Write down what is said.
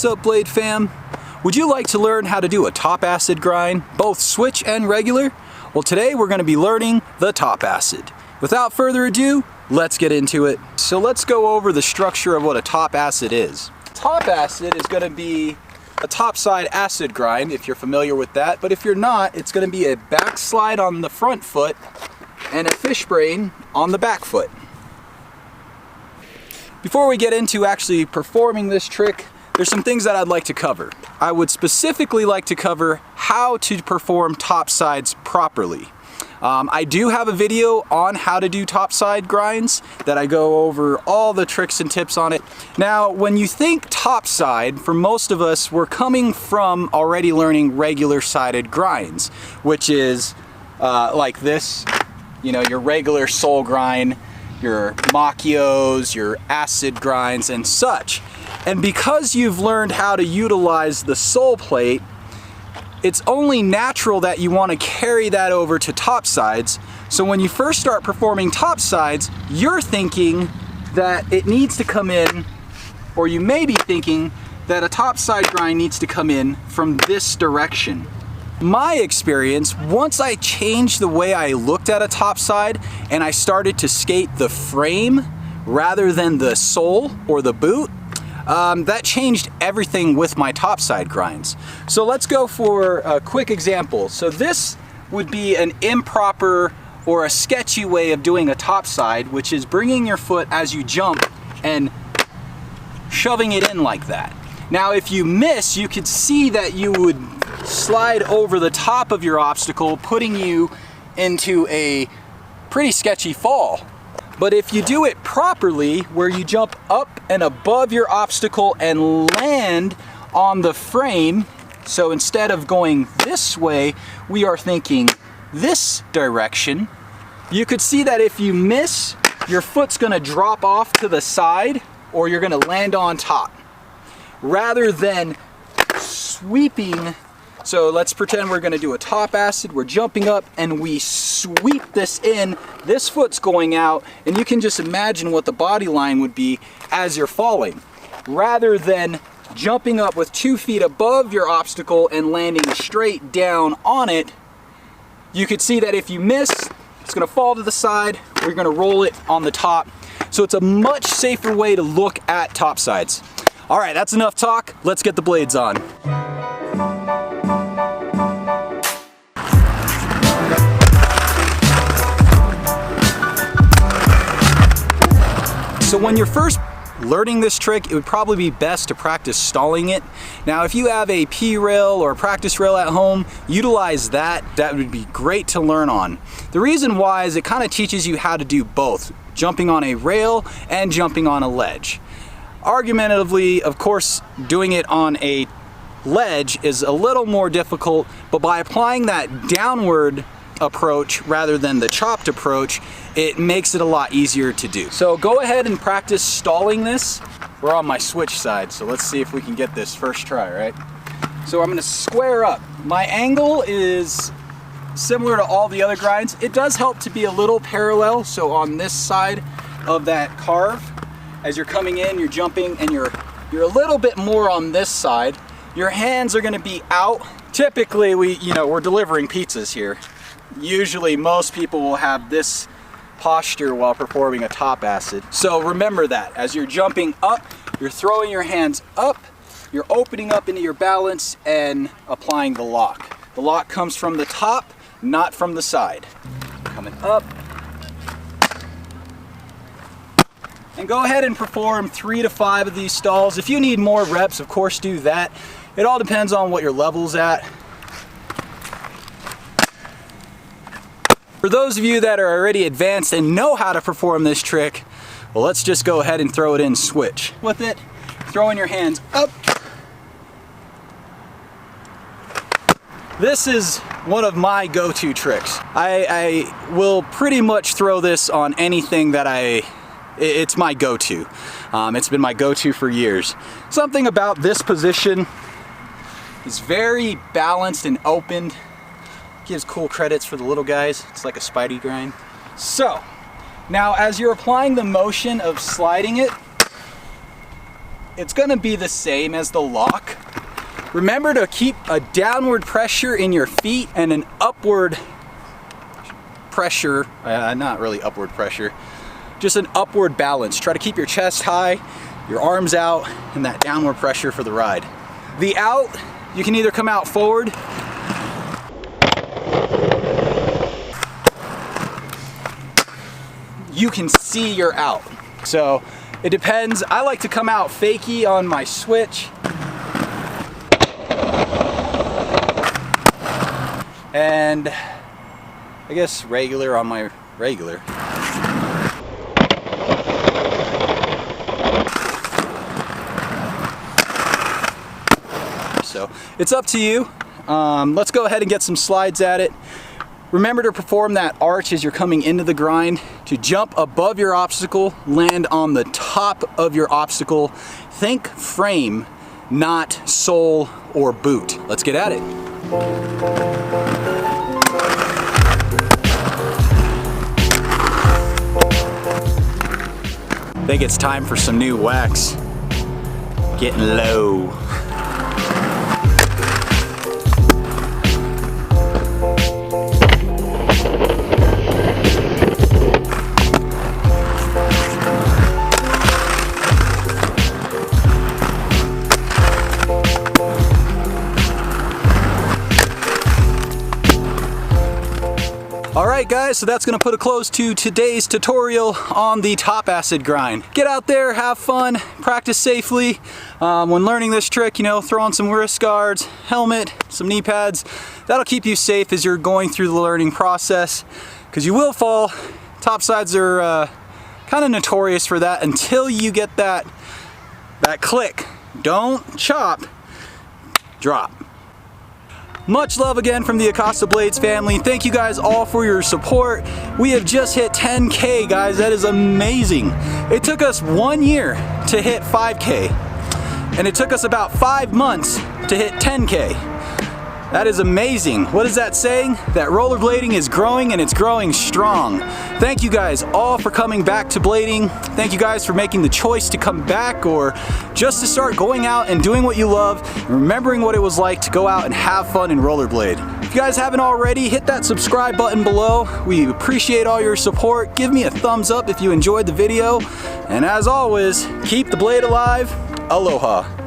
What's up, Blade fam? Would you like to learn how to do a top acid grind, both switch and regular? Well, today we're going to be learning the top acid. Without further ado, let's get into it. So let's go over the structure of what a top acid is. Top acid is going to be a topside acid grind, if you're familiar with that, but if you're not, it's going to be a backslide on the front foot and a fishbrain on the back foot. Before we get into actually performing this trick, there's some things that I'd like to cover. I would specifically like to cover how to perform topsides properly. I do have a video on how to do topside grinds that I go over all the tricks and tips on it. Now, when you think topside, for most of us, we're coming from already learning regular sided grinds, which is like this, you know, your regular sole grind, your macchios, your acid grinds and such. And because you've learned how to utilize the sole plate, it's only natural that you want to carry that over to topsides. So when you first start performing topsides, you're thinking that it needs to come in, or you may be thinking that a topside grind needs to come in from this direction. My experience, once I changed the way I looked at a topside and I started to skate the frame rather than the sole or the boot, that changed everything with my topside grinds. So let's go for a quick example. So this would be an improper or a sketchy way of doing a topside, which is bringing your foot as you jump and shoving it in like that. Now if you miss, you could see that you would slide over the top of your obstacle, putting you into a pretty sketchy fall. But if you do it properly, where you jump up and above your obstacle and land on the frame, so instead of going this way, we are thinking this direction, you could see that if you miss, your foot's gonna drop off to the side or you're gonna land on top. Rather than sweeping, so let's pretend we're gonna do a top acid, we're jumping up and we sweep this in, this foot's going out, and you can just imagine what the body line would be as you're falling. Rather than jumping up with 2 feet above your obstacle and landing straight down on it, you could see that if you miss, it's gonna fall to the side, or you're gonna roll it on the top. So it's a much safer way to look at topsides. All right, that's enough talk. Let's get the blades on. So when you're first learning this trick, it would probably be best to practice stalling it. Now, if you have a P-rail or a practice rail at home, utilize that. That would be great to learn on. The reason why is it kind of teaches you how to do both, jumping on a rail and jumping on a ledge. Argumentatively, of course, doing it on a ledge is a little more difficult, but by applying that downward approach rather than the chopped approach, it makes it a lot easier to do. So go ahead and practice stalling this. We're on my switch side, so let's see if we can get this first try, right? So I'm gonna square up. My angle is similar to all the other grinds. It does help to be a little parallel, so on this side of that carve, as you're coming in, you're jumping, and you're a little bit more on this side. Your hands are gonna be out. Typically, we're delivering pizzas here. Usually most people will have this posture while performing a top acid. So remember that as you're jumping up, you're throwing your hands up, you're opening up into your balance and applying the lock. The lock comes from the top, not from the side. Coming up. And go ahead and perform 3 to 5 of these stalls. If you need more reps, of course, do that. It all depends on what your level's at. For those of you that are already advanced and know how to perform this trick, well, let's just go ahead and throw it in switch. With it, throwing your hands up. This is one of my go-to tricks. I will pretty much throw this on anything that it's my go-to. It's been my go-to for years. Something about this position is very balanced and opened. Gives cool credits for the little guys. It's like a Spidey grind. So, now as you're applying the motion of sliding it, it's gonna be the same as the lock. Remember to keep a downward pressure in your feet and an upward pressure, not really upward pressure, just an upward balance. Try to keep your chest high, your arms out, and that downward pressure for the ride. The out, you can either come out forward, you can see your out. So it depends. I like to come out fakie on my switch. And I guess regular on my regular. So it's up to you. Let's go ahead and get some slides at it. Remember to perform that arch as you're coming into the grind, to jump above your obstacle, land on the top of your obstacle. Think frame, not sole or boot. Let's get at it. I think it's time for some new wax. Getting low. Alright guys, so that's going to put a close to today's tutorial on the top acid grind. Get out there, have fun, practice safely. When learning this trick, you know, throw on some wrist guards, helmet, some knee pads. That'll keep you safe as you're going through the learning process, because you will fall. Top sides are kind of notorious for that until you get that click. Don't chop, drop. Much love again from the Acosta Blades family. Thank you guys all for your support. We have just hit 10K, guys. That is amazing. It took us 1 year to hit 5K, and it took us about 5 months to hit 10K. That is amazing. What is that saying? That rollerblading is growing, and it's growing strong. Thank you guys all for coming back to blading. Thank you guys for making the choice to come back, or just to start going out and doing what you love, and remembering what it was like to go out and have fun and rollerblade. If you guys haven't already, hit that subscribe button below. We appreciate all your support. Give me a thumbs up if you enjoyed the video. And as always, keep the blade alive. Aloha.